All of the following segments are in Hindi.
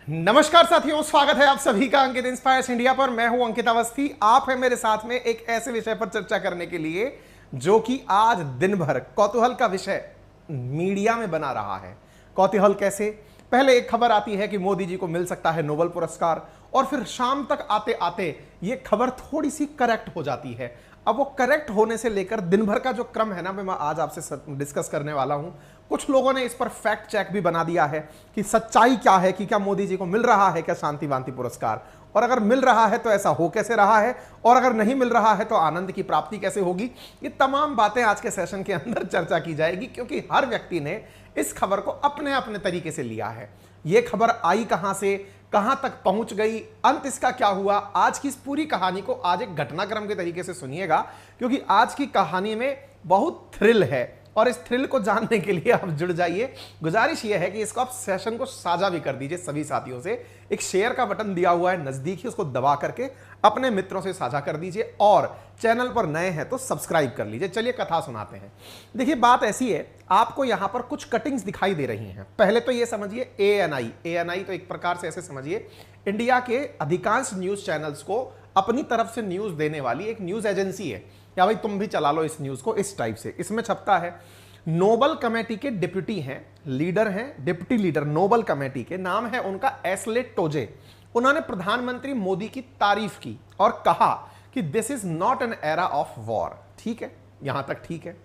नमस्कार साथियों, स्वागत है आप सभी का अंकित इंस्पायर्स इंडिया पर। मैं हूं अंकित अवस्थी। आप हैं मेरे साथ में एक ऐसे विषय पर चर्चा करने के लिए जो कि आज दिन भर कौतूहल का विषय मीडिया में बना रहा है। कौतूहल कैसे? पहले एक खबर आती है कि मोदी जी को मिल सकता है नोबेल पुरस्कार, और फिर शाम तक आते आते ये खबर थोड़ी सी करेक्ट हो जाती है। अब वो करेक्ट होने से लेकर दिन भर का जो क्रम है ना, मैं आज आपसे डिस्कस करने वाला हूं। कुछ लोगों ने इस पर फैक्ट चेक भी बना दिया है कि सच्चाई क्या है, कि क्या मोदी जी को मिल रहा है क्या शांति वांति पुरस्कार, और अगर मिल रहा है तो ऐसा हो कैसे रहा है, और अगर नहीं मिल रहा है तो आनंद की प्राप्ति कैसे होगी। ये तमाम बातें आज के सेशन के अंदर चर्चा की जाएगी, क्योंकि हर व्यक्ति ने इस खबर को अपने अपने तरीके से लिया है। ये खबर आई कहां से, कहां तक पहुंच गई, अंत इसका क्या हुआ, आज की इस पूरी कहानी को आज एक घटनाक्रम के तरीके से सुनिएगा, क्योंकि आज की कहानी में बहुत थ्रिल है। और इस थ्रिल को जानने के लिए आप जुड़ जाइए। गुजारिश यह है कि इसको आप सेशन को साझा भी कर दीजिए सभी साथियों से। एक शेयर का बटन दिया हुआ है नजदीक ही, उसको दबा करके अपने मित्रों से साझा कर दीजिए, और चैनल पर नए हैं तो सब्सक्राइब कर लीजिए। चलिए कथा सुनाते हैं। देखिए, बात ऐसी है, आपको यहां पर कुछ कटिंग्स दिखाई दे रही हैं। पहले तो ये समझिए एएनआई तो एक प्रकार से ऐसे समझिए, इंडिया के अधिकांश न्यूज चैनल्स को अपनी तरफ से न्यूज देने वाली एक न्यूज एजेंसी है। या भाई तुम भी चला लो इस न्यूज को इस टाइप से। इसमें छपता है, नोबल कमेटी के डिप्टी हैं, लीडर हैं, डिप्टी लीडर नोबल कमेटी के, नाम है उनका एस्ले टोजे। उन्होंने प्रधानमंत्री मोदी की तारीफ की और कहा कि this is not an era of war. ठीक है, यहां तक ठीक है।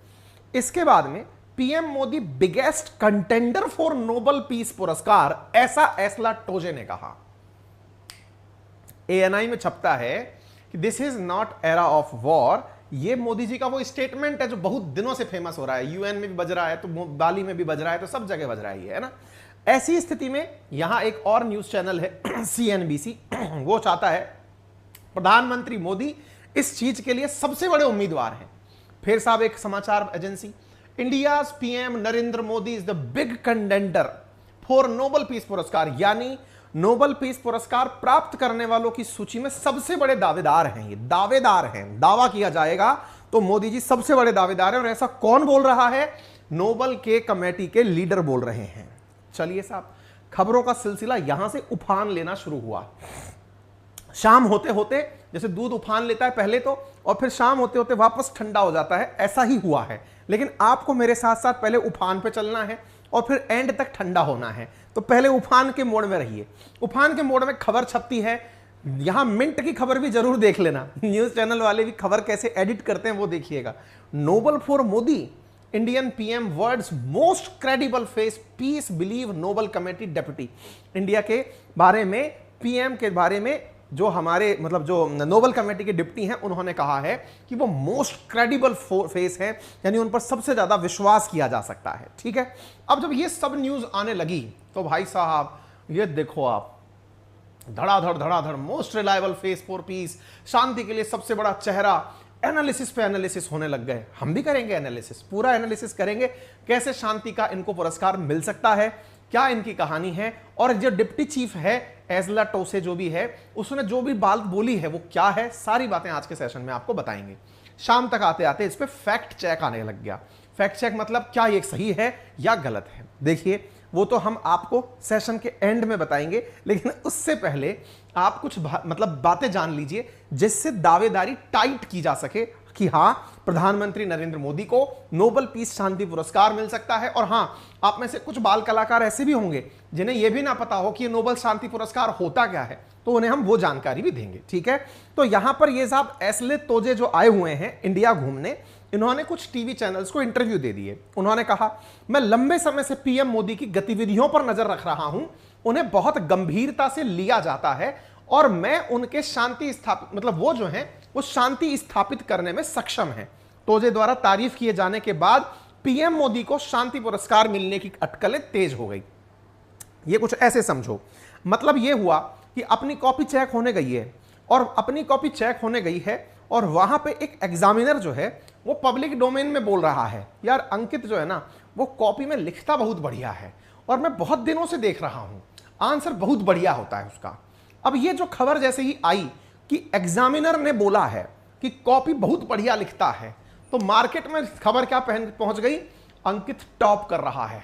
इसके बाद में PM Modi biggest contender for Nobel peace पुरस्कार, ऐसा एस्ला टोजे ने कहा। एएनआई में छपता है कि this is not era of war. ये मोदी जी का वो स्टेटमेंट है जो बहुत दिनों से फेमस हो रहा है, यूएन में भी बज रहा है, तो बाली में भी बज रहा है, तो सब जगह बज रहा है ना। ऐसी स्थिति में यहां एक और न्यूज चैनल है सीएनबीसी, वो चाहता है प्रधानमंत्री मोदी इस चीज के लिए सबसे बड़े उम्मीदवार हैं। फिर साहब एक समाचार agency, India PM Narendra Modi is the big contender for Nobel peace पुरस्कार, यानी नोबेल पीस पुरस्कार प्राप्त करने वालों की सूची में सबसे बड़े दावेदार हैं। ये दावेदार हैं, दावा किया जाएगा तो मोदी जी सबसे बड़े दावेदार हैं। और ऐसा कौन बोल रहा है? नोबेल के कमेटी के लीडर बोल रहे हैं। चलिए साहब, खबरों का सिलसिला यहां से उफान लेना शुरू हुआ। शाम होते होते, जैसे दूध उफान लेता है पहले तो, और फिर शाम होते होते वापस ठंडा हो जाता है, ऐसा ही हुआ है। लेकिन आपको मेरे साथ साथ पहले उफान पे चलना है और फिर एंड तक ठंडा होना है। तो पहले उफान के मोड में रहिए। उफान के मोड में खबर छपती है, यहां मिनट की खबर भी जरूर देख लेना। न्यूज चैनल वाले भी खबर कैसे एडिट करते हैं वो देखिएगा। Nobel for Modi, Indian PM world's most credible face, peace believe Nobel committee deputy. India के बारे में, पीएम के बारे में जो हमारे मतलब जो नोबेल कमेटी के डिप्टी हैं, उन्होंने कहा है कि वो मोस्ट क्रेडिबल फेस है, यानी उन पर सबसे ज्यादा विश्वास किया जा सकता है। ठीक है, अब जब ये सब न्यूज आने लगी तो भाई साहब ये देखो आप, धड़ाधड़ most reliable face for peace, शांति के लिए सबसे बड़ा चेहरा, एनालिसिस पे एनालिसिस होने लग गए। हम भी करेंगे एनालिसिस, पूरा एनालिसिस करेंगे कैसे शांति का इनको पुरस्कार मिल सकता है, क्या इनकी कहानी है, और जो डिप्टी चीफ है एस्ला टोसे जो भी है, उसने जो भी बात बोली है वो क्या है, सारी बातें आज के सेशन में आपको बताएंगे। शाम तक आते आते इस पे फैक्ट चेक आने लग गया। फैक्ट चेक मतलब क्या ये सही है या गलत है। देखिए, वो तो हम आपको सेशन के एंड में बताएंगे, लेकिन उससे पहले आप कुछ मतलब बातें जान लीजिए जिससे दावेदारी टाइट की जा सके कि हां, प्रधानमंत्री नरेंद्र मोदी को नोबेल पीस शांति पुरस्कार मिल सकता है। और हां, आप में से कुछ बाल कलाकार ऐसे भी होंगे जिन्हें यह भी ना पता हो कि नोबेल शांति पुरस्कार होता क्या है, तो उन्हें हम वो जानकारी भी देंगे। ठीक है, तो यहां पर ये साहब एस्ले टोजे जो आए हुए हैं इंडिया घूमने, इन्होंने कुछ टीवी चैनल्स को इंटरव्यू दे दिए। उन्होंने कहा, मैं लंबे समय से पीएम मोदी की गतिविधियों पर नजर रख रहा हूं, उन्हें बहुत गंभीरता से लिया जाता है, और मैं उनके शांति स्थापित मतलब वो जो है वो शांति स्थापित करने में सक्षम है। टोजे द्वारा तारीफ किए जाने के बाद पीएम मोदी को शांति पुरस्कार मिलने की अटकलें तेज हो गई। ये कुछ ऐसे समझो, मतलब ये हुआ कि अपनी कॉपी चेक होने गई है, और अपनी कॉपी चेक होने गई है, और वहां पे एक एग्जामिनर जो है वो पब्लिक डोमेन में बोल रहा है, यार अंकित जो है ना वो कॉपी में लिखता बहुत बढ़िया है, और मैं बहुत दिनों से देख रहा हूं, आंसर बहुत बढ़िया होता है उसका। अब ये जो खबर जैसे ही आई कि एग्जामिनर ने बोला है कि कॉपी बहुत बढ़िया लिखता है, तो मार्केट में खबर क्या पहुंच गई, अंकित टॉप कर रहा है।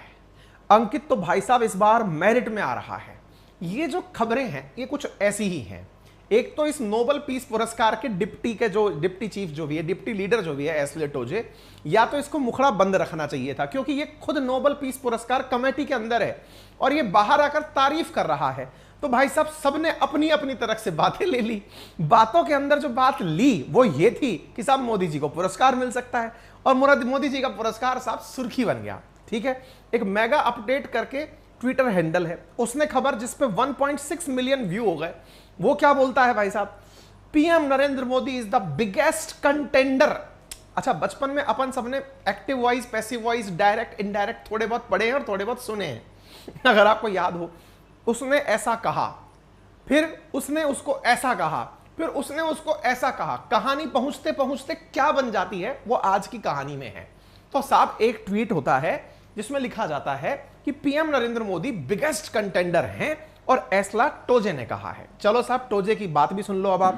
अंकित तो भाई साहब इस बार मेरिट में आ रहा है। ये जो खबरें हैं ये कुछ ऐसी ही हैं। एक तो इस नोबेल पीस पुरस्कार के डिप्टी चीफ जो भी है, डिप्टी लीडर जो भी है एस्ले टोजे, या तो इसको मुखड़ा बंद रखना चाहिए था, क्योंकि ये खुद नोबेल पीस पुरस्कार कमेटी के अंदर है और ये बाहर आकर तारीफ कर रहा है। तो भाई साहब सबने अपनी अपनी तरफ से बातें ले ली। बातों के अंदर जो बात ली वो ये थी कि साहब मोदी जी को पुरस्कार मिल सकता है, और मोदी जी का पुरस्कार साहब सुर्खी बन गया। ठीक है, एक मेगा अपडेट करके ट्विटर हैंडल है, उसने खबर जिसपे 1.6 मिलियन व्यू हो गए। वो क्या बोलता है भाई साहब, PM Narendra Modi is the biggest contender. अच्छा, बचपन में अपन सबने active voice, passive voice, direct indirect थोड़े बहुत पढ़े हैं और थोड़े बहुत सुने हैं अगर आपको याद हो। उसने ऐसा कहा, फिर उसने उसको ऐसा कहा, फिर उसने उसको ऐसा कहा। कहानी पहुंचते पहुंचते क्या बन जाती है वो आज की कहानी में है। तो साहब एक ट्वीट होता है जिसमें लिखा जाता है कि PM Narendra Modi biggest contender हैं और एस्ला टोजे ने कहा है। चलो साहब टोजे की बात भी सुन लो अब आप।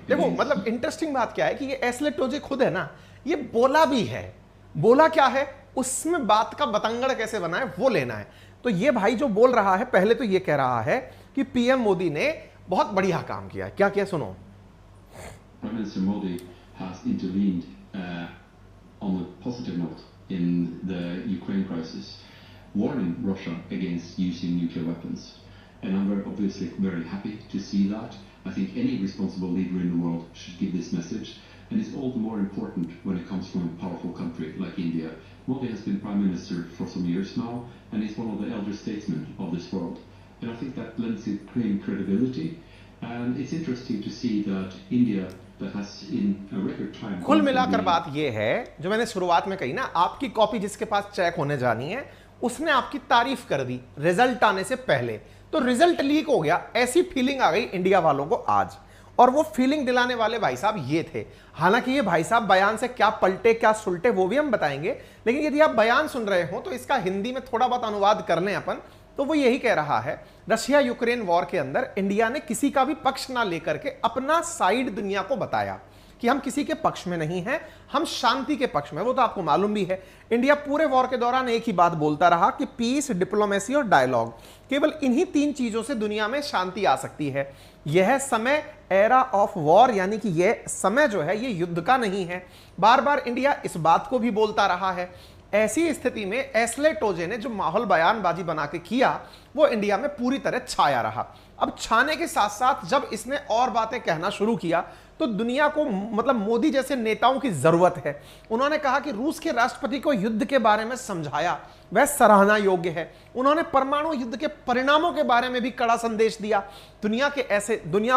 देखो मतलब इंटरेस्टिंग बात क्या है कि ये एस्ले टोजे खुद है ना, ये बोला भी है। बोला क्या है, उसमें बात का बतंगड़ कैसे बना है वो लेना है। तो ये भाई जो बोल रहा है, पहले तो ये कह रहा है कि पीएम मोदी ने बहुत बढ़िया काम किया। क्या किया सुनो। Prime Minister Modi has intervened on a positive note in the Ukraine crisis, warning Russia against using nuclear weapons. And I'm obviously very happy to see that. I think any responsible leader in the world should give this message. And it's all the more important when it comes from a powerful country like India. Modi has been Prime Minister for some years now, and he's one of the elder statesmen of this world. And I think that lends him credibility. And it's interesting to see that India कुल मिलाकर बात यह है जो मैंने शुरुआत में कही ना, आपकी कॉपी जिसके पास चेक होने जानी है उसने आपकी तारीफ कर दी रिजल्ट आने से पहले, तो रिजल्ट लीक हो गया। ऐसी फीलिंग आ गई इंडिया वालों को आज, और वो फीलिंग दिलाने वाले भाई साहब ये थे। हालांकि ये भाई साहब बयान से क्या पलटे क्या सुलटे वो भी हम बताएंगे, लेकिन यदि आप बयान सुन रहे हो तो इसका हिंदी में थोड़ा बहुत अनुवाद कर लें अपन, तो वो यही कह रहा है रशिया यूक्रेन वॉर के अंदर इंडिया ने किसी का भी पक्ष ना लेकर के अपना साइड दुनिया को बताया कि हम किसी के पक्ष में नहीं हैं, हम शांति के पक्ष में। वो तो आपको मालूम भी है, इंडिया पूरे वॉर के दौरान एक ही बात बोलता रहा कि पीस, डिप्लोमेसी और डायलॉग, केवल इन्हीं तीन चीजों से दुनिया में शांति आ सकती है। यह समय एरा ऑफ वॉर, यानी कि यह समय जो है ये युद्ध का नहीं है। बार बार इंडिया इस बात को भी बोलता रहा है। ऐसी स्थिति में एस्ले टोजे ने जो माहौल बयानबाजी बना के किया वो इंडिया में पूरी तरह छाया रहा। अब छाने के साथ साथ जब इसने और बातें कहना शुरू किया तो दुनिया को मतलब मोदी जैसे नेताओं की जरूरत है। उन्होंने कहा कि रूस के राष्ट्रपति को युद्ध के बारे में समझाया, वह सराहना योग्य है। उन्होंने परमाणु युद्ध के परिणामों के बारे में भी कड़ा संदेश दिया। दुनिया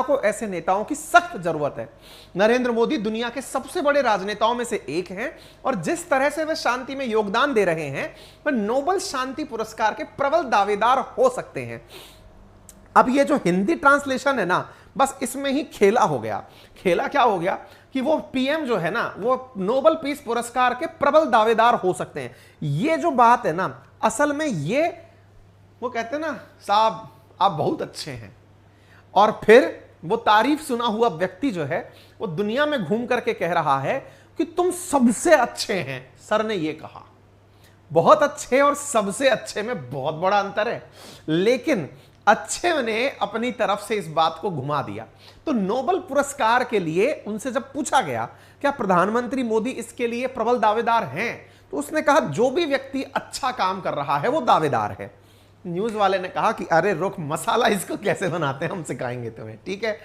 को ऐसे नेताओं की सख्त जरूरत है। नरेंद्र मोदी दुनिया के सबसे बड़े राजनेताओं में से एक हैं और जिस तरह से वे शांति में योगदान दे रहे हैं वह नोबेल शांति पुरस्कार के प्रबल दावेदार हो सकते हैं। अब ये जो हिंदी ट्रांसलेशन है ना, बस इसमें ही खेला हो गया। खेला क्या हो गया कि वो पीएम जो है ना वो नोबेल पीस पुरस्कार के प्रबल दावेदार हो सकते हैं। ये जो बात है ना, असल में ये वो कहते हैं ना साहब आप बहुत अच्छे हैं, और फिर वो तारीफ सुना हुआ व्यक्ति जो है वो दुनिया में घूम करके कह रहा है कि तुम सबसे अच्छे हैं। सर ने ये कहा, बहुत अच्छे और सबसे अच्छे में बहुत बड़ा अंतर है, लेकिन अच्छे ने अपनी तरफ से इस बात को घुमा दिया। तो नोबेल पुरस्कार के लिए उनसे जब पूछा गया क्या प्रधानमंत्री मोदी इसके लिए प्रबल दावेदार हैं, तो उसने कहा जो भी व्यक्ति अच्छा काम कर रहा है वो दावेदार है। न्यूज वाले ने कहा कि अरे रुक, मसाला इसको कैसे बनाते हैं हम सिखाएंगे तुम्हें, ठीक है।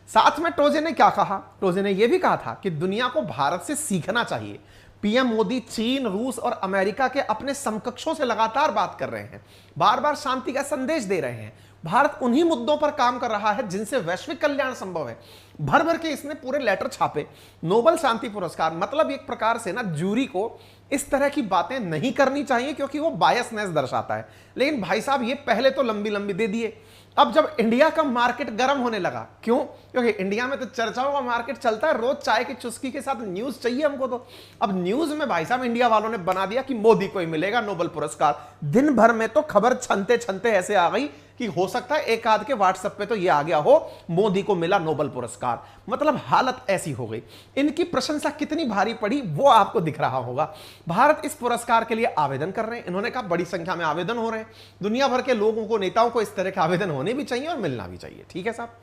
साथ में टोजे ने क्या कहा, टोजे ने यह भी कहा था कि दुनिया को भारत से सीखना चाहिए। पीएम मोदी चीन, रूस और अमेरिका के अपने समकक्षों से लगातार बात कर रहे हैं, बार बार शांति का संदेश दे रहे हैं। भारत उन्हीं मुद्दों पर काम कर रहा है जिनसे वैश्विक कल्याण संभव है। भर भर के इसने पूरे लेटर छापे। नोबेल शांति पुरस्कार मतलब एक प्रकार से ना जूरी को इस तरह की बातें नहीं करनी चाहिए क्योंकि वो बायसनेस दर्शाता है, लेकिन भाई साहब ये पहले तो लंबी लंबी दे दिए। अब जब इंडिया का मार्केट गर्म होने लगा, क्यों? क्योंकि इंडिया में तो चर्चाओं का मार्केट चलता है, रोज चाय की चुस्की के साथ न्यूज चाहिए हमको। तो अब न्यूज में भाई साहब इंडिया वालों ने बना दिया कि मोदी को ही मिलेगा नोबेल पुरस्कार। दिन भर में तो खबर छनते छनते ऐसे आ गई कि हो सकता है एक आध के व्हाट्सएप पे तो ये आ गया हो मोदी को मिला नोबेल पुरस्कार। पुरस्कार, मतलब हालत ऐसी हो गई। इनकी प्रशंसा कितनी भारी पड़ी वो आपको दिख रहा होगा। भारत इस पुरस्कार के लिए आवेदन कर रहे हैं, इन्होंने कहा बड़ी संख्या में आवेदन हो रहे हैं, दुनिया भर के लोगों को, नेताओं को इस तरह के आवेदन होने भी चाहिए और मिलना भी चाहिए। ठीक है साहब,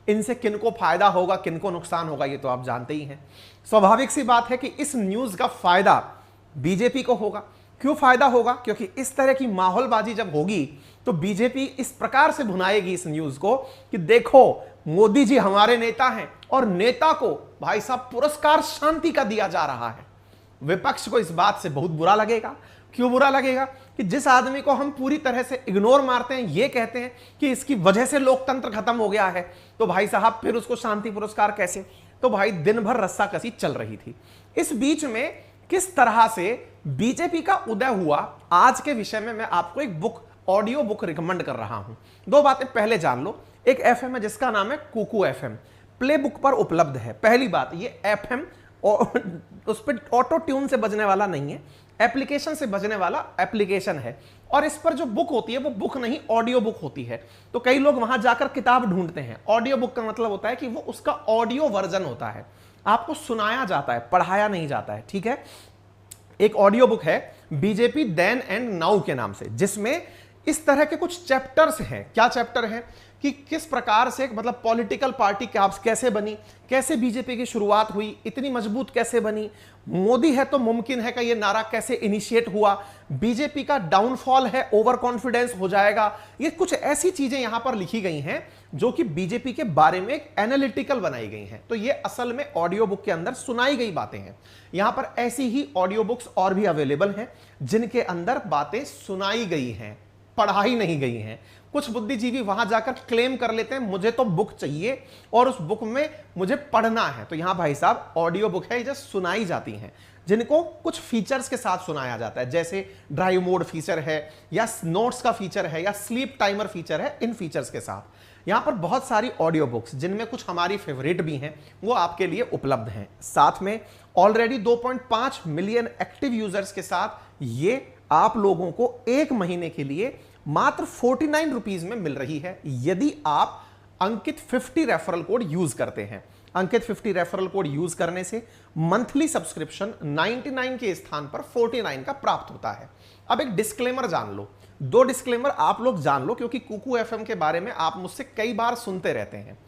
इनसे किनको फायदा होगा किनको नुकसान होगा ये तो आप जानते ही हैं। स्वाभाविक सी बात है कि इस न्यूज का फायदा बीजेपी को होगा। क्यों फायदा होगा? क्योंकि इस तरह की माहौलबाजी जब होगी तो बीजेपी इस प्रकार से भुनाएगी इस न्यूज को कि देखो मोदी जी हमारे नेता हैं और नेता को भाई साहब पुरस्कार शांति का दिया जा रहा है। विपक्ष को इस बात से बहुत बुरा लगेगा। क्यों बुरा लगेगा? कि जिस आदमी को हम पूरी तरह से इग्नोर मारते हैं, ये कहते हैं कि इसकी वजह से लोकतंत्र खत्म हो गया है, तो भाई साहब फिर उसको शांति पुरस्कार कैसे? तो भाई दिन भर रस्साकसी चल रही थी। इस बीच में किस तरह से बीजेपी का उदय हुआ, आज के विषय में मैं आपको एक बुक, ऑडियो बुक रिकमेंड कर रहा हूं। दो बातें पहले जान लो। एक एफएम है जिसका नाम है कुकू एफएम, प्ले बुक पर उपलब्ध है। पहली बात, ये एफएम उस पर ऑटो ट्यून से बजने वाला नहीं है, एप्लीकेशन से बजने वाला एप्लीकेशन है। और इस पर जो बुक होती है वो बुक नहीं, ऑडियो बुक होती है। तो कई लोग वहां जाकर किताब ढूंढते हैं। ऑडियो बुक का मतलब होता है कि वो उसका ऑडियो वर्जन होता है, आपको सुनाया जाता है, पढ़ाया नहीं जाता है। ठीक है, एक ऑडियो बुक है बीजेपी देन एंड नाउ के नाम से, जिसमें इस तरह के कुछ चैप्टर्स हैं। क्या चैप्टर हैं? कि किस प्रकार से मतलब पॉलिटिकल पार्टी कैसे बनी, कैसे बीजेपी की शुरुआत हुई, इतनी मजबूत कैसे बनी, मोदी है तो मुमकिन है का ये नारा कैसे इनिशिएट हुआ, बीजेपी का डाउनफॉल है, ओवर कॉन्फिडेंस हो जाएगा। ये कुछ ऐसी चीजें यहां पर लिखी गई हैं जो कि बीजेपी के बारे में एक एनालिटिकल बनाई गई हैं। तो ये असल में ऑडियो बुक के अंदर सुनाई गई बातें हैं। यहां पर ऐसी ही ऑडियो बुक्स और भी अवेलेबल हैं जिनके अंदर बातें सुनाई गई हैं, पढ़ाई नहीं गई हैं। कुछ बुद्धिजीवी वहां जाकर क्लेम कर लेते हैं मुझे तो बुक चाहिए और उस बुक में मुझे पढ़ना है। तो यहां भाई साहब ऑडियो बुक है जो सुनाई जाती हैं, जिनको कुछ फीचर्स के साथ सुनाया जाता है, जैसे ड्राइव मोड फीचर है या नोट्स का फीचर है या स्लीप टाइमर फीचर है। इन फीचर्स के साथ यहां पर बहुत सारी ऑडियो बुक्स, जिनमें कुछ हमारी फेवरेट भी हैं, वो आपके लिए उपलब्ध हैं। साथ में ऑलरेडी 2.5 मिलियन एक्टिव यूजर्स के साथ ये आप लोगों को एक महीने के लिए मात्र 49 रुपीज में मिल रही है, यदि आप अंकित 50 रेफरल कोड यूज करते हैं। अंकित 50 रेफरल कोड यूज करने से मंथली सब्सक्रिप्शन 99 के स्थान पर 49 का प्राप्त होता है। अब एक डिस्क्लेमर जान लो, दो डिस्क्लेमर आप लोग जान लो, क्योंकि कुकू एफएम के बारे में आप मुझसे कई बार सुनते रहते हैं।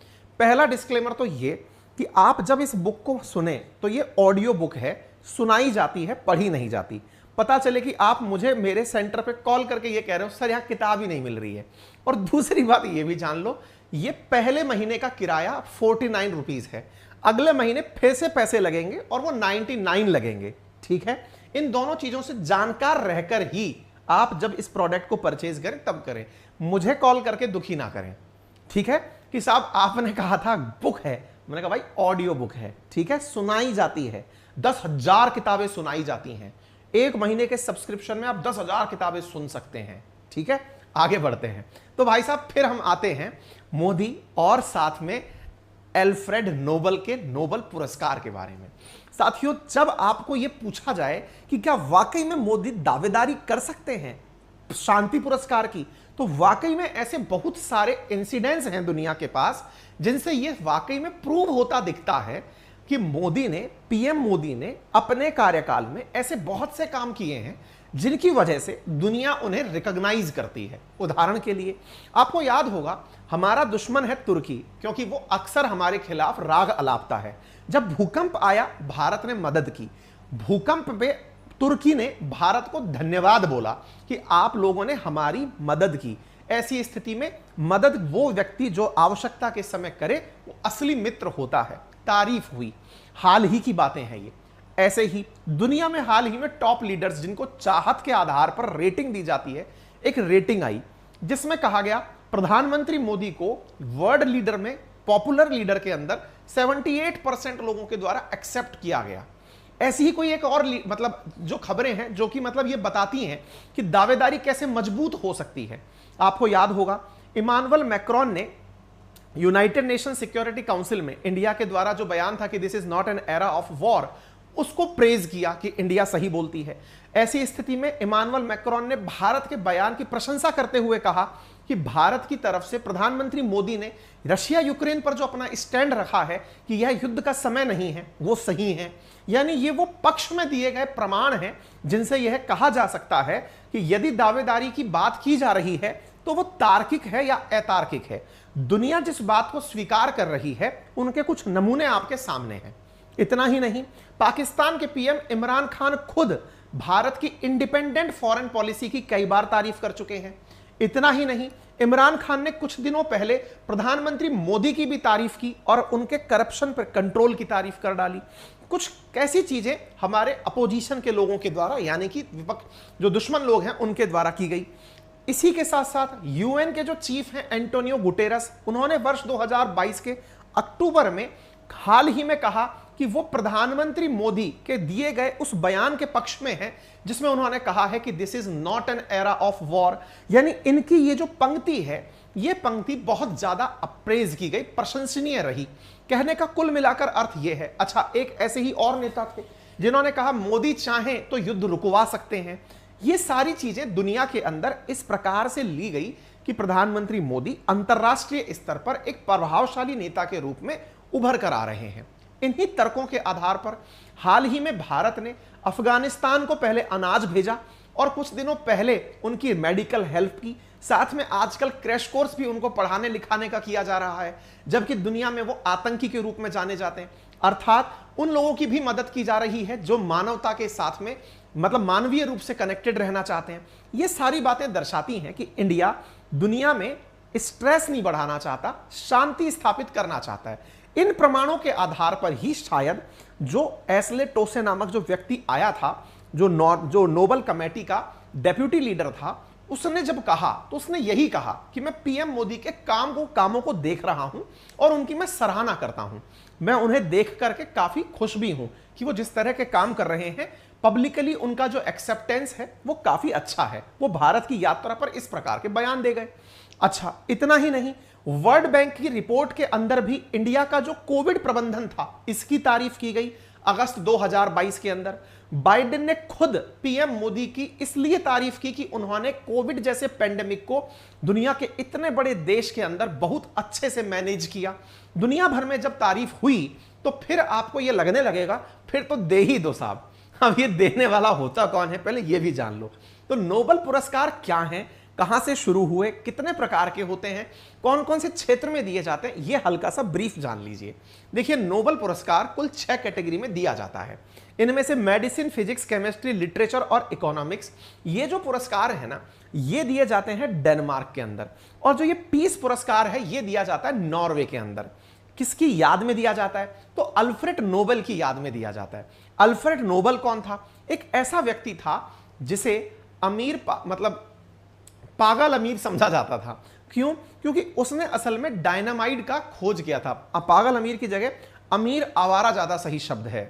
पहला डिस्क्लेमर तो ये कि आप जब इस बुक को सुने तो ये ऑडियो बुक है, सुनाई जाती है, पढ़ी नहीं जाती। पता चले कि आप मुझे मेरे सेंटर पे कॉल करके ये कह रहे हो सर यहाँ किताब ही नहीं मिल रही है। और दूसरी बात ये भी जान लो, ये पहले महीने का किराया 49 रुपीज है, अगले महीने फिर से पैसे लगेंगे और वो 99 लगेंगे। ठीक है, इन दोनों चीजों से जानकार रहकर ही आप जब इस प्रोडक्ट को परचेज करें तब करें, मुझे कॉल करके दुखी ना करें। ठीक है, कि साहब आपने कहा था बुक है, मैंने कहा भाई ऑडियो बुक है। ठीक है, सुनाई जाती है, 10,000 किताबें सुनाई जाती हैं। एक महीने के सब्सक्रिप्शन में आप 10,000 किताबें सुन सकते हैं। ठीक है, आगे बढ़ते हैं। तो भाई साहब फिर हम आते हैं मोदी और साथ में एल्फ्रेड नोबल के नोबल पुरस्कार के बारे में। साथियों, जब आपको यह पूछा जाए कि क्या वाकई में मोदी दावेदारी कर सकते हैं शांति पुरस्कार की, तो वाकई में ऐसे बहुत सारे इंसिडेंट्स हैं दुनिया के पास जिनसे यह वाकई में प्रूव होता दिखता है कि मोदी ने, पीएम मोदी ने अपने कार्यकाल में ऐसे बहुत से काम किए हैं जिनकी वजह से दुनिया उन्हें रिकॉग्नाइज करती है। उदाहरण के लिए आपको याद होगा, हमारा दुश्मन है तुर्की, क्योंकि वो अक्सर हमारे खिलाफ राग अलापता है। जब भूकंप आया भारत ने मदद की, भूकंप पे तुर्की ने भारत को धन्यवाद बोला कि आप लोगों ने हमारी मदद की। ऐसी स्थिति में मदद वो व्यक्ति जो आवश्यकता के समय करे वो असली मित्र होता है, तारीफ हुई। हाल ही की बातें हैं ये। ऐसे ही दुनिया में हाल ही में टॉप लीडर्स जिनको चाहत के आधार पर रेटिंग दी जाती है, एक रेटिंग आई जिसमें कहा गया प्रधानमंत्री मोदी को वर्ल्ड लीडर में, पॉपुलर लीडर के अंदर 78% लोगों के द्वारा एक्सेप्ट किया गया। ऐसी ही कोई एक और मतलब जो खबरें हैं जो कि मतलब ये बताती हैं कि दावेदारी कैसे मजबूत हो सकती है। आपको याद होगा, इमानुएल मैक्रोन ने यूनाइटेड नेशन सिक्योरिटी काउंसिल में इंडिया के द्वारा जो बयान था कि this is not an era of war, उसको प्रेज किया कि इंडिया सही बोलती है। ऐसी स्थिति में इमानुएल मैक्रोन ने भारत के बयान की प्रशंसा करते हुए कहा कि भारत की तरफ से प्रधानमंत्री मोदी ने रशिया यूक्रेन पर जो अपना स्टैंड रखा है कि यह युद्ध का समय नहीं है, वो सही है। यानी ये वो पक्ष में दिए गए प्रमाण हैं जिनसे यह कहा जा सकता है कि यदि दावेदारी की बात की जा रही है तो वो तार्किक है या अतार्किक है। दुनिया जिस बात को स्वीकार कर रही है उनके कुछ नमूने आपके सामने हैं। इतना ही नहीं, पाकिस्तान के पीएम इमरान खान खुद भारत की इंडिपेंडेंट फॉरेन पॉलिसी की कई बार तारीफ कर चुके हैं। इतना ही नहीं, इमरान खान ने कुछ दिनों पहले प्रधानमंत्री मोदी की भी तारीफ की और उनके करप्शन पर कंट्रोल की तारीफ कर डाली। कुछ कैसी चीजें हमारे अपोजिशन के लोगों के द्वारा, यानी कि विपक्ष जो दुश्मन लोग हैं उनके द्वारा की गई। इसी के साथ साथ यूएन के जो चीफ हैं एंटोनियो गुटेरस, उन्होंने वर्ष 2022 के अक्टूबर में हाल ही में कहा कि वो प्रधानमंत्री मोदी के दिए गए उस बयान के पक्ष में है जिसमें उन्होंने कहा है कि this is not an era of war. यानी इनकी ये जो पंक्ति है, ये पंक्ति बहुत ज्यादा अप्रेज की गई, प्रशंसनीय रही। कहने का कुल मिलाकर अर्थ ये है। अच्छा, एक ऐसे ही और नेता थे जिन्होंने कहा मोदी चाहें तो युद्ध रुकवा सकते हैं। ये सारी चीजें दुनिया के अंदर इस प्रकार से ली गई कि प्रधानमंत्री मोदी अंतरराष्ट्रीय स्तर पर एक प्रभावशाली नेता के रूप में उभर कर आ रहे हैं। इन्हीं तर्कों के आधार पर हाल ही में भारत ने अफगानिस्तान को पहले अनाज भेजा और कुछ दिनों पहले उनकी मेडिकल हेल्प की, साथ में आजकल क्रैश कोर्स भी उनको पढ़ाने लिखाने का किया जा रहा है, जबकि दुनिया में वो आतंकी के रूप में जाने जाते हैं। अर्थात उन लोगों की भी मदद की जा रही है जो मानवता के साथ में मतलब मानवीय रूप से कनेक्टेड रहना चाहते हैं। ये सारी बातें दर्शाती हैं कि इंडिया दुनिया में स्ट्रेस नहीं बढ़ाना चाहता, शांति स्थापित करना चाहता है। इन प्रमाणों के आधार पर ही शायद जो एस्ले टोसे नामक जो व्यक्ति आया था, जो नोबेल कमेटी का डेप्यूटी लीडर था, उसने जब कहा तो उसने यही कहा कि मैं पीएम मोदी के कामों को देख रहा हूं और उनकी मैं सराहना करता हूं। मैं उन्हें देख करके काफी खुश भी हूं कि वो जिस तरह के काम कर रहे हैं, पब्लिकली उनका जो एक्सेप्टेंस है वो काफी अच्छा है। वो भारत की यात्रा पर इस प्रकार के बयान दे गए। अच्छा, इतना ही नहीं, वर्ल्ड बैंक की रिपोर्ट के अंदर भी इंडिया का जो कोविड प्रबंधन था इसकी तारीफ की गई। अगस्त 2022 के अंदर बाइडेन ने खुद पीएम मोदी की इसलिए तारीफ की कि उन्होंने कोविड जैसे पेंडेमिक को दुनिया के इतने बड़े देश के अंदर बहुत अच्छे से मैनेज किया। दुनिया भर में जब तारीफ हुई तो फिर आपको यह लगने लगेगा फिर तो दे ही दो साहब। अब ये देने वाला होता कौन है पहले ये भी जान लो। तो नोबेल पुरस्कार क्या हैं, कहां से शुरू हुए, कितने प्रकार के होते हैं, कौन कौन से क्षेत्र में दिए जाते हैं, ये हल्का सा ब्रीफ जान लीजिए। देखिए, नोबेल पुरस्कार कुल 6 कैटेगरी में दिया जाता है। इनमें से मेडिसिन, फिजिक्स, केमिस्ट्री, लिटरेचर और इकोनॉमिक्स, ये जो पुरस्कार है ना, ये दिए जाते हैं डेनमार्क के अंदर। और जो ये पीस पुरस्कार है ये दिया जाता है नॉर्वे के अंदर। किसकी याद में दिया जाता है? तो अल्फ्रेड नोबेल की याद में दिया जाता है। अल्फ्रेड नोबेल कौन था? एक ऐसा व्यक्ति था जिसे पागल अमीर समझा जाता था। क्यों? क्योंकि उसने असल में डायनामाइट का खोज किया था। पागल अमीर की जगह अमीर आवारा ज्यादा सही शब्द है।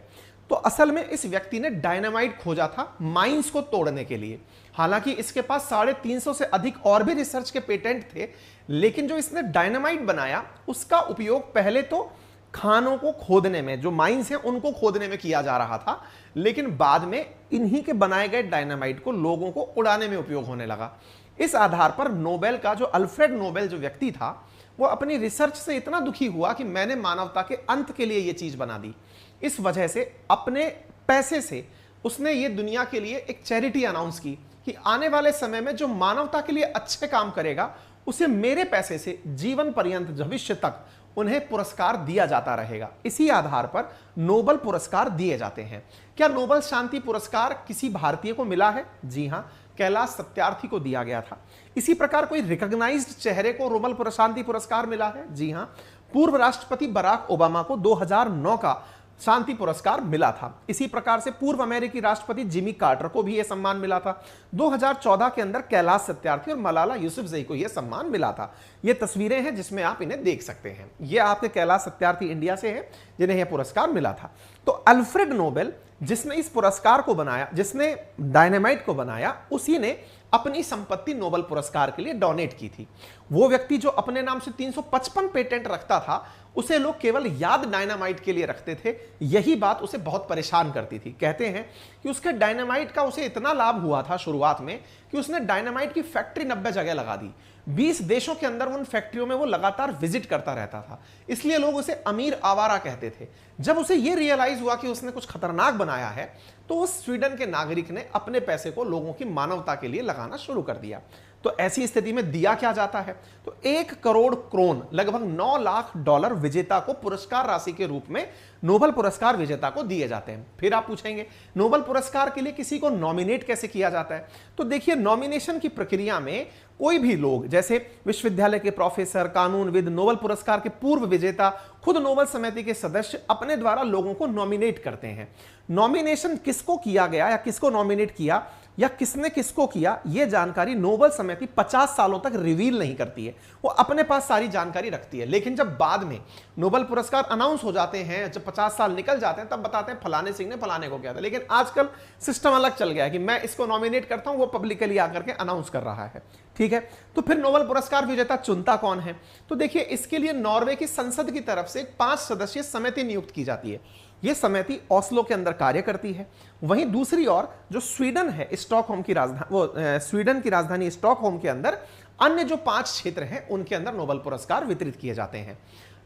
तो असल में इस व्यक्ति ने डायनामाइट खोजा था माइंस को तोड़ने के लिए। हालांकि इसके पास 350 से अधिक और भी रिसर्च के पेटेंट थे, लेकिन जो इसने डायनामाइट बनाया उसका उपयोग पहले तो खानों को खोदने में, जो माइंस हैं उनको खोदने में किया जा रहा था, लेकिन बाद में इन्हीं के बनाए गए डायनामाइट को लोगों को उड़ाने में उपयोग होने लगा। इस आधार पर नोबेल का जो अल्फ्रेड नोबेल जो व्यक्ति था वो अपनी रिसर्च से इतना दुखी हुआ कि मैंने मानवता के अंत के लिए ये चीज बना दी। इस वजह से अपने पैसे से उसने ये दुनिया के लिए एक चैरिटी अनाउंस की कि आने वाले समय में जो मानवता के लिए अच्छे काम करेगा उसे मेरे पैसे से जीवन पर्यंत भविष्य तक उन्हें पुरस्कार दिया जाता रहेगा। इसी आधार पर नोबेल पुरस्कार दिए जाते हैं। क्या नोबेल शांति पुरस्कार किसी भारतीय को मिला है? जी हां, कैलाश सत्यार्थी को दिया गया था। इसी प्रकार कोई रिकॉग्नाइज्ड चेहरे को नोबेल शांति पुरस्कार मिला है? जी हां, पूर्व राष्ट्रपति बराक ओबामा को 2009 का शांति पुरस्कार मिला था। इसी प्रकार से पूर्व अमेरिकी राष्ट्रपति जिमी कार्टर को भी यह सम्मान मिला था। 2014 के अंदर कैलाश सत्यार्थी और मलाला यूसुफजई को यह सम्मान मिला था। ये तस्वीरें हैं जिसमें आप इन्हें देख सकते हैं। ये आपके कैलाश सत्यार्थी इंडिया से हैं जिन्हें यह पुरस्कार मिला था। तो अल्फ्रेड नोबेल जिसने इस पुरस्कार को बनाया, जिसने डायनामाइट को बनाया, उसी ने अपनी संपत्ति नोबेल पुरस्कार के लिए डोनेट की थी। वो व्यक्ति जो अपने नाम से 355 पेटेंट रखता था उसे लोग केवल याद डायनामाइट के लिए रखते थे। यही बात उसे बहुत परेशान करती थी। कहते हैं कि उसके डायनामाइट का उसे इतना लाभ हुआ था शुरुआत में कि उसने डायनामाइट की फैक्ट्री 90 जगह लगा दी। 20 देशों के अंदर उन फैक्ट्रियों में वो लगातार विजिट करता रहता था, इसलिए लोग उसे अमीर आवारा कहते थे। जब उसे ये रियलाइज हुआ कि उसने कुछ खतरनाक बनाया है, तो उस स्वीडन के नागरिक ने अपने पैसे को लोगों की मानवता के लिए लगाना शुरू कर दिया। तो ऐसी स्थिति में दिया क्या जाता है? तो 1 करोड़ क्रोन, लगभग $9 लाख विजेता को पुरस्कार राशि के रूप में नोबेल पुरस्कार विजेता को दिए जाते हैं। फिर आप पूछेंगे नोबेल पुरस्कार के लिए किसी को नॉमिनेट कैसे किया जाता है? तो देखिए, नॉमिनेशन की प्रक्रिया में कोई भी लोग, जैसे विश्वविद्यालय के प्रोफेसर, कानूनविद, नोबेल पुरस्कार के पूर्व विजेता, खुद नोबेल समिति के सदस्य अपने द्वारा लोगों को नॉमिनेट करते हैं। नॉमिनेशन किसको किया गया या किसको नॉमिनेट किया या किसने किसको किया, यह जानकारी नोबेल समिति 50 सालों तक रिवील नहीं करती है। वो अपने पास सारी जानकारी रखती है, लेकिन जब बाद में नोबेल पुरस्कार अनाउंस हो जाते हैं, जब 50 साल निकल जाते हैं, तब बताते हैं फलाने सिंह ने फलाने को किया था। लेकिन आजकल सिस्टम अलग चल गया है कि मैं इसको नॉमिनेट करता हूं, वो पब्लिकली आकर के अनाउंस कर रहा है। ठीक है, तो फिर नोबेल पुरस्कार विजेता चुनता कौन है? तो देखिए, इसके लिए नॉर्वे की संसद की तरफ से 5 सदस्यीय समिति नियुक्त की जाती है। यह समिति ओस्लो के अंदर कार्य करती है। वहीं दूसरी ओर जो स्वीडन है, स्टॉकहोम की राजधानी, स्वीडन की राजधानी स्टॉकहोम के अंदर अन्य जो 5 क्षेत्र हैं, उनके अंदर नोबेल पुरस्कार वितरित किए जाते हैं।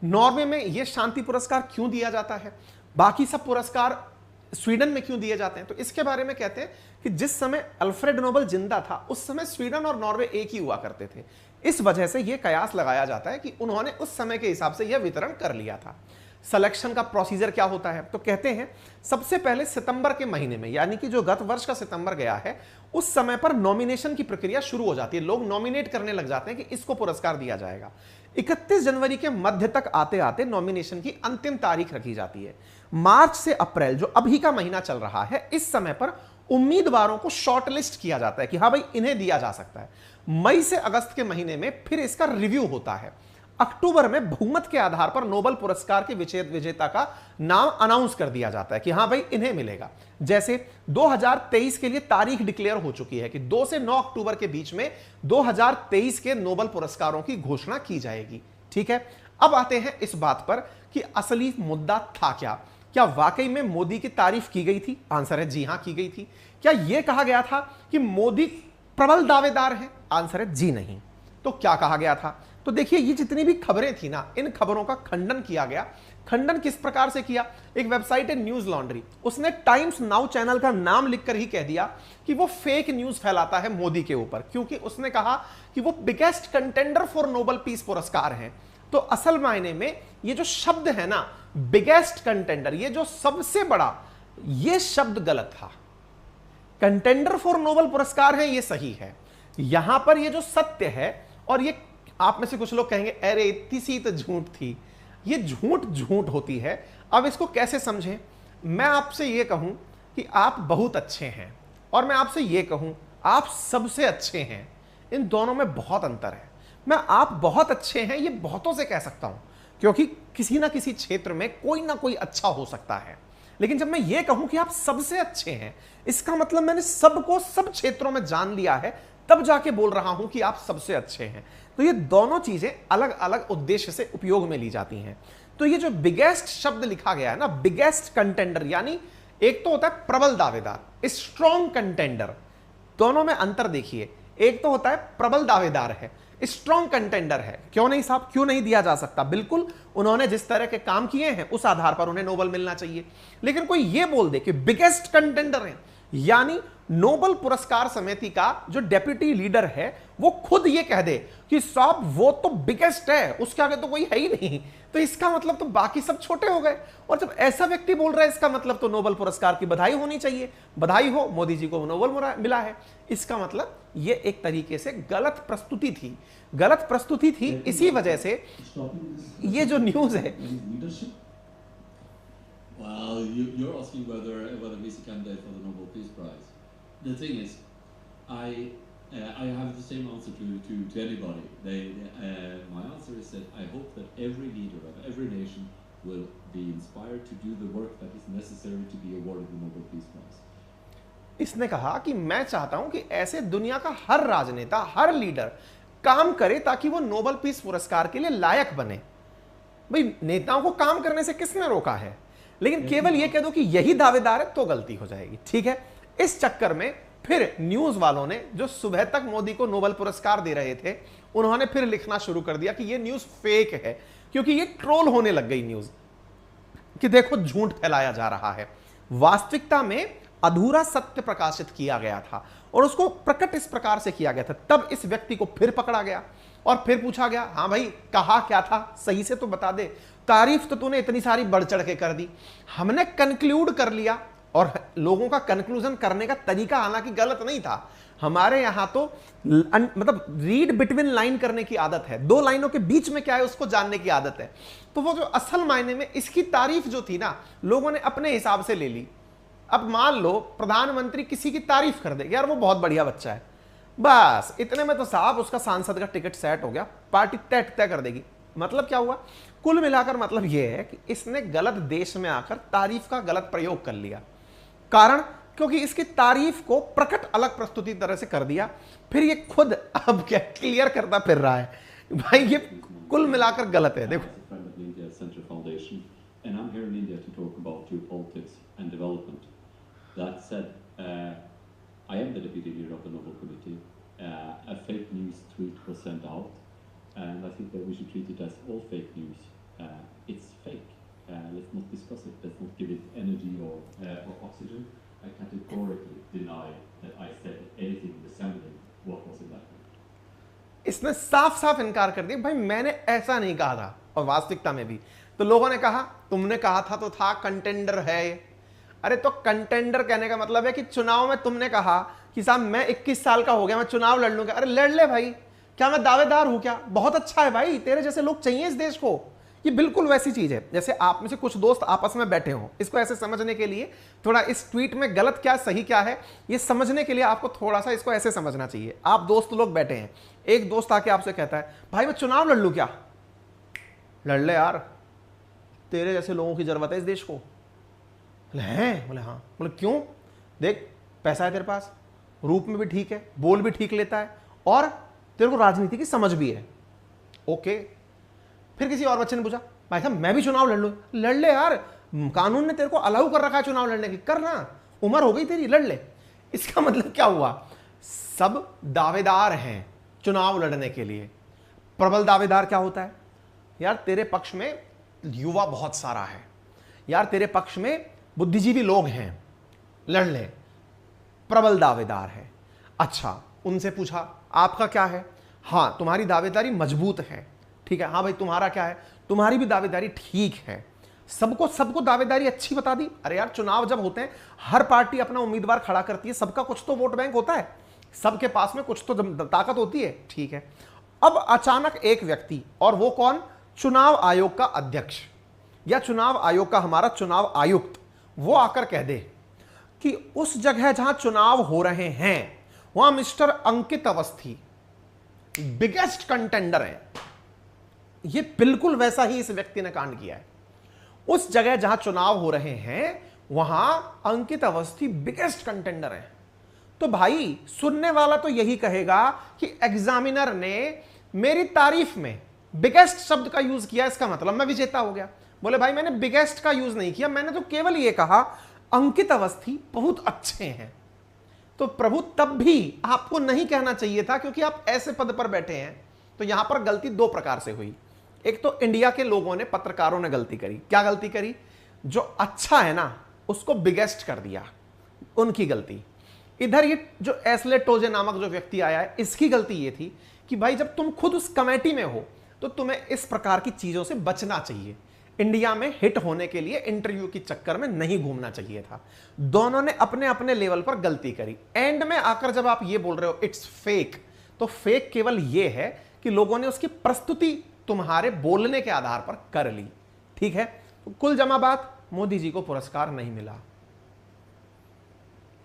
नॉर्वे में यह शांति पुरस्कार क्यों दिया जाता है, बाकी सब पुरस्कार स्वीडन में क्यों दिए जाते हैं? तो इसके बारे में कहते हैं कि जिस समय अल्फ्रेड नोबेल जिंदा था, उस समय स्वीडन और नॉर्वे एक ही हुआ करते थे। इस वजह से यह कयास लगाया जाता है कि उन्होंने उस समय के हिसाब से यह वितरण कर लिया था। सिलेक्शन का प्रोसीजर क्या होता है? तो कहते हैं सबसे पहले सितंबर के महीने में, यानी कि जो गत वर्ष का सितंबर गया है, उस समय पर नॉमिनेशन की प्रक्रिया शुरू हो जाती है। लोग नॉमिनेट करने लग जाते हैं कि इसको पुरस्कार दिया जाएगा। 31 जनवरी के मध्य तक आते आते नॉमिनेशन की अंतिम तारीख रखी जाती है। मार्च से अप्रैल, जो अभी का महीना चल रहा है, इस समय पर उम्मीदवारों को शॉर्टलिस्ट किया जाता है कि हाँ भाई, इन्हें दिया जा सकता है। मई से अगस्त के महीने में फिर इसका रिव्यू होता है। अक्टूबर में बहुमत के आधार पर नोबेल पुरस्कार के विजेता का नाम अनाउंस कर दिया जाता है कि हाँ भाई, इन्हें मिलेगा। जैसे 2023 के लिए तारीख डिक्लेयर हो चुकी है कि 2 से 9 अक्टूबर के बीच में 2023 के नोबेल पुरस्कारों की घोषणा की जाएगी। ठीक है, अब आते हैं इस बात पर कि असली मुद्दा था क्या वाकई में मोदी की तारीफ की गई थी? आंसर है जी हां, की गई थी। क्या यह कहा गया था कि मोदी प्रबल दावेदार है? आंसर है जी नहीं। तो क्या कहा गया था? तो देखिए, ये जितनी भी खबरें थी ना, इन खबरों का खंडन किया गया। खंडन किस प्रकार से किया? एक वेबसाइट है न्यूज लॉन्ड्री, उसने टाइम्स नाउ चैनल का नाम लिखकर ही कह दिया कि वो फेक न्यूज फैलाता है मोदी के ऊपर, क्योंकि उसने कहा कि वो biggest contender for Nobel peace पुरस्कार हैं। तो असल मायने में ये जो शब्द है ना, बिगेस्ट कंटेंडर, ये जो सबसे बड़ा, ये शब्द गलत था। कंटेंडर फॉर नोबेल पुरस्कार है, ये सही है। यहां पर ये जो सत्य है, और ये आप में से कुछ लोग कहेंगे अरे इतनी सी तो झूठ थी, ये झूठ होती है। अब इसको कैसे समझें? मैं आपसे ये कहूं कि आप बहुत अच्छे हैं, और मैं आपसे ये कहूं आप सबसे अच्छे हैं, इन दोनों में बहुत अंतर है। मैं आप बहुत अच्छे हैं ये बहुतों से कह सकता हूं, क्योंकि किसी ना किसी क्षेत्र में कोई ना कोई अच्छा हो सकता है। लेकिन जब मैं ये कहूं कि आप सबसे अच्छे हैं, इसका मतलब मैंने सबको सब क्षेत्रों में जान लिया है, तब जाके बोल रहा हूं कि आप सबसे अच्छे हैं। तो ये दोनों चीजें अलग अलग उद्देश्य से उपयोग में ली जाती हैं। तो ये जो बिगेस्ट शब्द लिखा गया है ना, बिगेस्ट कंटेंडर, यानी एक तो होता है प्रबल दावेदार, स्ट्रॉन्ग कंटेंडर, दोनों में अंतर देखिए। एक तो होता है प्रबल दावेदार है, स्ट्रॉन्ग कंटेंडर है। क्यों नहीं साहब, क्यों नहीं दिया जा सकता? बिल्कुल, उन्होंने जिस तरह के काम किए हैं उस आधार पर उन्हें नोबेल मिलना चाहिए। लेकिन कोई यह बोल दे कि बिगेस्ट कंटेंडर है, यानी नोबेल पुरस्कार समिति का जो डेप्यूटी लीडर है वो खुद ये कह दे कि साहब वो तो बिगेस्ट है, उसके आगे तो कोई है ही नहीं, तो इसका मतलब तो बाकी सब छोटे हो गए। और जब ऐसा व्यक्ति बोल रहा है, इसका मतलब तो नोबेल पुरस्कार की बधाई होनी चाहिए। बधाई हो, मोदी जी को नोबेल मिला है। इसका मतलब ये एक तरीके से गलत प्रस्तुति थी, गलत प्रस्तुति थी। इसी वजह से ये जो न्यूज है, Well, you're asking whether he's a candidate for the Nobel Peace Prize. The thing is, I have the same answer to anybody. My answer is that I hope that every leader of every nation will be inspired to do the work that is necessary to be awarded the Nobel Peace Prize. इसने कहा कि मैं चाहता हूं कि ऐसे दुनिया का हर राजनेता, हर लीडर काम करे ताकि वो नोबेल पीस पुरस्कार के लिए लायक बने। भाई नेताओं को काम करने से किसने रोका है? लेकिन केवल ये कह दो कि यही दावेदार है तो गलती हो जाएगी। ठीक है, इस चक्कर में फिर न्यूज वालों ने, जो सुबह तक मोदी को नोबेल पुरस्कार दे रहे थे, उन्होंने फिर लिखना शुरू कर दिया कि ये न्यूज फेक है, क्योंकि ये ट्रोल होने लग गई न्यूज कि देखो झूठ फैलाया जा रहा है। वास्तविकता में अधूरा सत्य प्रकाशित किया गया था और उसको प्रकट इस प्रकार से किया गया था। तब इस व्यक्ति को फिर पकड़ा गया और फिर पूछा गया, हाँ भाई कहा क्या था, सही से तो बता दे, तारीफ तो तूने इतनी सारी बढ़ चढ़ के कर दी, हमने कंक्लूड कर लिया। और लोगों का कंक्लूजन करने का तरीका हालांकि गलत नहीं था, हमारे यहां तो मतलब रीड बिटवीन लाइन करने की आदत है, दो लाइनों के बीच में क्या है उसको जानने की आदत है। तो वो जो असल मायने में इसकी तारीफ जो थी ना, लोगों ने अपने हिसाब से ले ली। अब मान लो प्रधानमंत्री किसी की तारीफ कर दे, यार वो बहुत बढ़िया बच्चा है, बस इतने में तो साहब उसका सांसद का टिकट सेट हो गया, पार्टी तय कर देगी। मतलब क्या हुआ? कुल मिलाकर मतलब यह है कि इसने गलत देश में आकर तारीफ का गलत प्रयोग कर लिया। कारण क्योंकि इसकी तारीफ को प्रकट अलग प्रस्तुति तरह से कर दिया, फिर ये खुद अब क्या क्लियर करता फिर रहा है। भाई ये कुल मिलाकर गलत है। देखो, and I'm here in India to talk about geopolitics and development. That said, I am the deputy leader of the Nobel Committee. A fake news tweet was sent out, and I think that we should treat it as all fake news. It's fake. Let's not discuss it. Let's not give it energy or oxygen. I categorically deny that I said anything resembling what was in that tweet. इसने साफ साफ इनकार कर दिया, भाई मैंने ऐसा नहीं कहा था। और वास्तविकता में भी तो लोगों ने कहा तुमने कहा था तो था, कंटेंडर है। अरे तो कंटेंडर कहने का मतलब है कि चुनाव में तुमने कहा कि साहब मैं 21 साल का हो गया, मैं चुनाव लड़ लूंगा। अरे लड़ ले भाई, क्या मैं दावेदार हूं क्या? बहुत अच्छा है भाई, तेरे जैसे लोग चाहिए इस देश को। ये बिल्कुल वैसी चीज है जैसे आप में से कुछ दोस्त आपस में बैठे हों। इसको ऐसे समझने के लिए थोड़ा इस ट्वीट में गलत क्या सही क्या है ये समझने के लिए आपको थोड़ा सा इसको ऐसे समझना चाहिए। आप दोस्त लोग बैठे हैं, एक दोस्त आके आपसे कहता है भाई मैं चुनाव लड़ लूं क्या? लड़ ले यार, तेरे जैसे लोगों की जरूरत है इस देश को। बोले हैं? बोले हाँ। बोले क्यों? देख पैसा है तेरे पास, रूप में भी ठीक है, बोल भी ठीक लेता है और तेरे को राजनीति की समझ भी है। ओके। फिर किसी और बच्चे ने पूछा भाई साहब मैं भी चुनाव लड़ लूं। लड़ ले यार, कानून ने तेरे को अलाउ कर रखा है चुनाव लड़ने की, करना, उम्र हो गई तेरी, लड़ ले। इसका मतलब क्या हुआ? सब दावेदार हैं चुनाव लड़ने के लिए। प्रबल दावेदार क्या होता है? यार तेरे पक्ष में युवा बहुत सारा है, यार तेरे पक्ष में बुद्धिजीवी लोग हैं, लड़ ले, प्रबल दावेदार है। अच्छा, उनसे पूछा आपका क्या है? हाँ तुम्हारी दावेदारी मजबूत है, ठीक है। हाँ भाई तुम्हारा क्या है? तुम्हारी भी दावेदारी ठीक है। सबको दावेदारी अच्छी बता दी। अरे यार चुनाव जब होते हैं हर पार्टी अपना उम्मीदवार खड़ा करती है, सबका कुछ तो वोट बैंक होता है, सबके पास में कुछ तो ताकत होती है, ठीक है। अब अचानक एक व्यक्ति, और वो कौन? चुनाव आयोग का अध्यक्ष या चुनाव आयोग का हमारा चुनाव आयुक्त, वो आकर कह दे कि उस जगह जहां चुनाव हो रहे हैं वहां मिस्टर अंकित अवस्थी बिगेस्ट कंटेंडर है। ये बिल्कुल वैसा ही इस व्यक्ति ने कांड किया है। उस जगह जहां चुनाव हो रहे हैं वहां अंकित अवस्थी बिगेस्ट कंटेंडर है। तो भाई सुनने वाला तो यही कहेगा कि एग्जामिनर ने मेरी तारीफ में बिगेस्ट शब्द का यूज किया, इसका मतलब मैं विजेता हो गया। बोले भाई मैंने बिगेस्ट का यूज नहीं किया, मैंने तो केवल यह कहा अंकित अवस्थी बहुत अच्छे हैं। तो प्रभु तब भी आपको नहीं कहना चाहिए था, क्योंकि आप ऐसे पद पर बैठे हैं। तो यहां पर गलती दो प्रकार से हुई। एक तो इंडिया के लोगों ने, पत्रकारों ने गलती करी। क्या गलती करी? जो अच्छा है ना उसको बिगेस्ट कर दिया, उनकी गलती। इधर ये जो एस्ले टोजे नामक जो व्यक्ति आया है, इसकी गलती ये थी कि भाई जब तुम खुद उस कमेटी में हो तो तुम्हें इस प्रकार की चीजों से बचना चाहिए। इंडिया में हिट होने के लिए इंटरव्यू के चक्कर में नहीं घूमना चाहिए था। दोनों ने अपने अपने लेवल पर गलती करी। एंड में आकर जब आप ये बोल रहे हो इट्स फेक, तो फेक केवल ये है कि लोगों ने उसकी प्रस्तुति तुम्हारे बोलने के आधार पर कर ली, ठीक है। तो कुल जमा बात, मोदी जी को पुरस्कार नहीं मिला।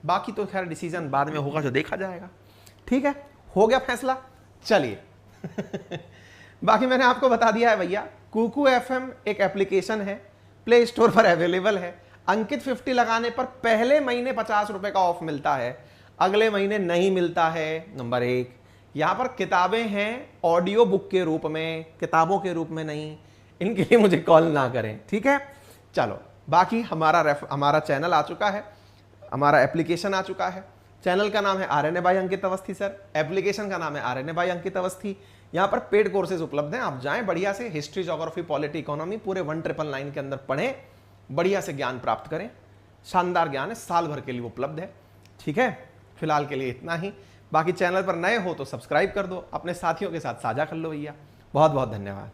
बाकी तो खैर डिसीजन बाद में होगा, जो देखा जाएगा, ठीक है। हो गया फैसला, चलिए बाकी मैंने आपको बता दिया है भैया। कुकू एफएम एक एप्लीकेशन है, प्ले स्टोर पर अवेलेबल है। अंकित 50 लगाने पर पहले महीने 50 रुपए का ऑफ मिलता है, अगले महीने नहीं मिलता है। नंबर 1, यहां पर किताबें हैं ऑडियो बुक के रूप में, किताबों के रूप में नहीं। इनके लिए मुझे कॉल ना करें, ठीक है। चलो बाकी हमारा चैनल आ चुका है, हमारा एप्लीकेशन आ चुका है। चैनल का नाम है RNA बाय अंकित अवस्थी सर, एप्लीकेशन का नाम है RNA बाय अंकित अवस्थी। यहाँ पर पेड कोर्सेज उपलब्ध हैं, आप जाएं बढ़िया से, हिस्ट्री, ज्योग्राफी, पॉलिटी, इकोनॉमी पूरे 1999 के अंदर पढ़ें, बढ़िया से ज्ञान प्राप्त करें। शानदार ज्ञान है, साल भर के लिए उपलब्ध है, ठीक है। फिलहाल के लिए इतना ही। बाकी चैनल पर नए हो तो सब्सक्राइब कर दो, अपने साथियों के साथ साझा कर लो भैया। बहुत बहुत धन्यवाद।